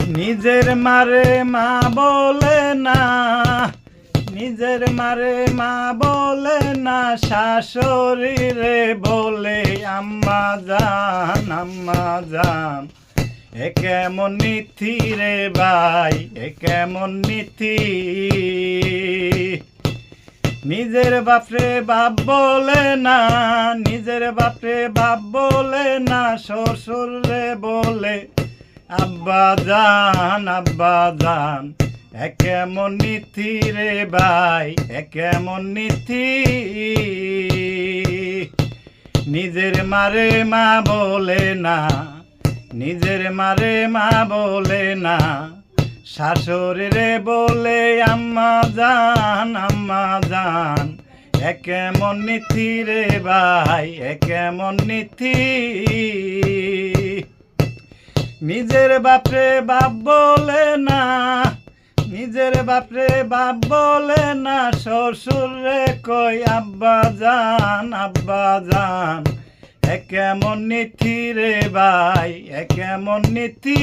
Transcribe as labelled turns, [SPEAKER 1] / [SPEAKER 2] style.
[SPEAKER 1] নিজের মারে মা বলে না, নিজের মারে মা বলে না, শাশুড়ি রে বলে আম্মা জান, আম্মা জান। এ কেমন নীতি রে ভাই, এ কেমন নীতি। নিজের বাপরে বাপ বলে না, নিজের বাপরে বাপ বলে না, শ্বশুর রে বলে আব্বা জান, আব্বা জান। এ কেমন নীতি রে ভাই, এ কেমন নীতি। নিজের মারে মা বলে না, নিজের মারে মা বলে না, শাশুড়ি রে বলে আম্মা জান, আম্মা জান। এ কেমন নীতি রে ভাই, এ কেমন নীতি। নিজের বাপরে বাপ বলে না, নিজের বাপরে বাপ বলে না, শ্বশুর রে কই আব্বা জান, আব্বা জান। এ কেমন নীতি রে ভাই, এ কেমন নীতি।